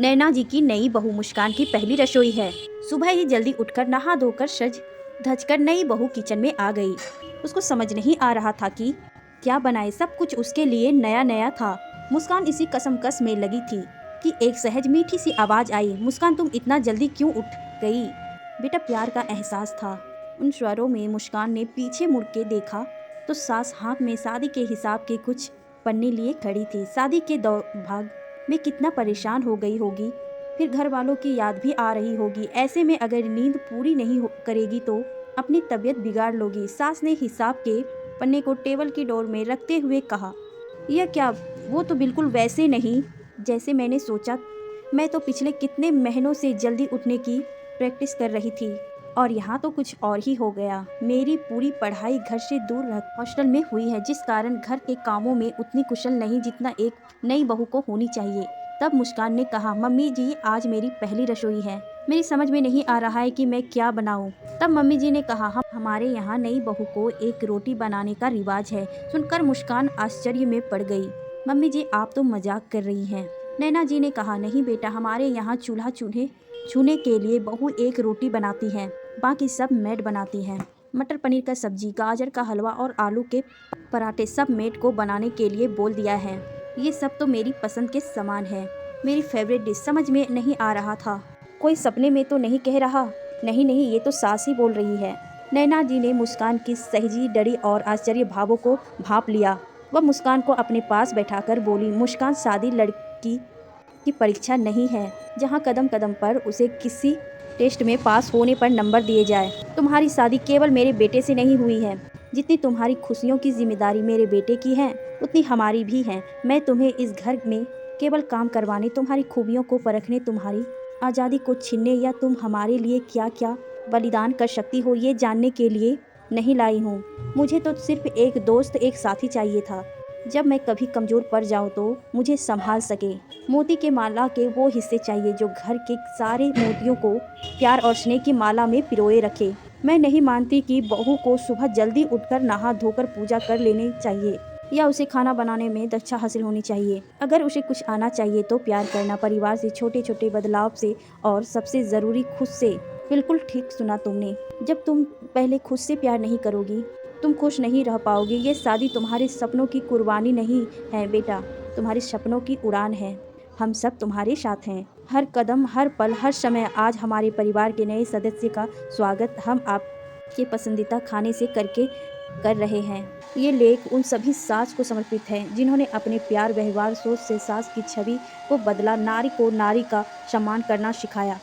नैना जी की नई बहू मुस्कान की पहली रसोई है। सुबह ही जल्दी उठकर नहा धोकर सज धज कर नई बहू किचन में आ गई। उसको समझ नहीं आ रहा था कि क्या बनाए, सब कुछ उसके लिए नया नया था। मुस्कान इसी कसमकस में लगी थी कि एक सहज मीठी सी आवाज आई, मुस्कान तुम इतना जल्दी क्यों उठ गई? बेटा, प्यार का एहसास था उन स्वरों में। मुस्कान ने पीछे मुड़ के देखा तो सास हाथ में शादी के हिसाब के कुछ पन्ने लिए खड़ी थी। शादी के भाग में कितना परेशान हो गई होगी, फिर घर वालों की याद भी आ रही होगी। ऐसे में अगर नींद पूरी नहीं करेगी तो अपनी तबीयत बिगाड़ लोगी। सास ने हिसाब के पन्ने को टेबल की डोर में रखते हुए कहा, यह क्या? वो तो बिल्कुल वैसे नहीं जैसे मैंने सोचा। मैं तो पिछले कितने महीनों से जल्दी उठने की प्रैक्टिस कर रही थी और यहाँ तो कुछ और ही हो गया। मेरी पूरी पढ़ाई घर से दूर रह हॉस्टल में हुई है, जिस कारण घर के कामों में उतनी कुशल नहीं जितना एक नई बहू को होनी चाहिए। तब मुस्कान ने कहा, मम्मी जी आज मेरी पहली रसोई है, मेरी समझ में नहीं आ रहा है कि मैं क्या बनाऊं। तब मम्मी जी ने कहा, हमारे यहाँ नई बहू को एक रोटी बनाने का रिवाज है। सुनकर मुस्कान आश्चर्य में पड़ गई। मम्मी जी आप तो मजाक कर रही हैं। नैना जी ने कहा, नहीं बेटा, हमारे यहाँ चूल्हा छूने के लिए बहू एक रोटी बनाती है, बाकी सब मेड बनाती हैं। मटर पनीर का सब्जी, गाजर का हलवा और आलू के पराठे सब मेड को बनाने के लिए बोल दिया है। ये सब तो मेरी पसंद के समान है, मेरी फेवरेट डिश। समझ में नहीं आ रहा था, कोई सपने में तो नहीं कह रहा? नहीं नहीं, ये तो सास ही बोल रही है। नैना जी ने मुस्कान की सहजी, डरी और आश्चर्य भावों को भांप लिया। वह मुस्कान को अपने पास बैठाकर बोली, मुस्कान, शादी लड़की की परीक्षा नहीं है जहाँ कदम कदम पर उसे किसी टेस्ट में पास होने पर नंबर दिए जाए। तुम्हारी शादी केवल मेरे बेटे से नहीं हुई है। जितनी तुम्हारी खुशियों की जिम्मेदारी मेरे बेटे की है, उतनी हमारी भी है। मैं तुम्हें इस घर में केवल काम करवाने, तुम्हारी खूबियों को परखने, तुम्हारी आज़ादी को छीनने या तुम हमारे लिए क्या क्या बलिदान कर सकती हो ये जानने के लिए नहीं लाई हूँ। मुझे तो सिर्फ एक दोस्त, एक साथी चाहिए था। जब मैं कभी कमज़ोर पड़ जाऊँ तो मुझे संभाल सके। मोती के माला के वो हिस्से चाहिए जो घर के सारे मोतियों को प्यार और स्नेह की माला में पिरोए रखे। मैं नहीं मानती कि बहू को सुबह जल्दी उठकर नहा धोकर पूजा कर लेनी चाहिए या उसे खाना बनाने में दक्षता हासिल होनी चाहिए। अगर उसे कुछ आना चाहिए तो प्यार करना, परिवार से छोटे छोटे बदलाव से, और सबसे ज़रूरी खुद से। बिल्कुल ठीक सुना तुमने। जब तुम पहले खुद से प्यार नहीं करोगी, तुम खुश नहीं रह पाओगी। ये शादी तुम्हारे सपनों की कुर्बानी नहीं है बेटा, तुम्हारे सपनों की उड़ान है। हम सब तुम्हारे साथ हैं, हर कदम, हर पल, हर समय। आज हमारे परिवार के नए सदस्य का स्वागत हम आपके पसंदीदा खाने से कर रहे हैं। ये लेख उन सभी सास को समर्पित है जिन्होंने अपने प्यार, व्यवहार, सोच से सास की छवि को बदला, नारी को नारी का सम्मान करना सिखाया।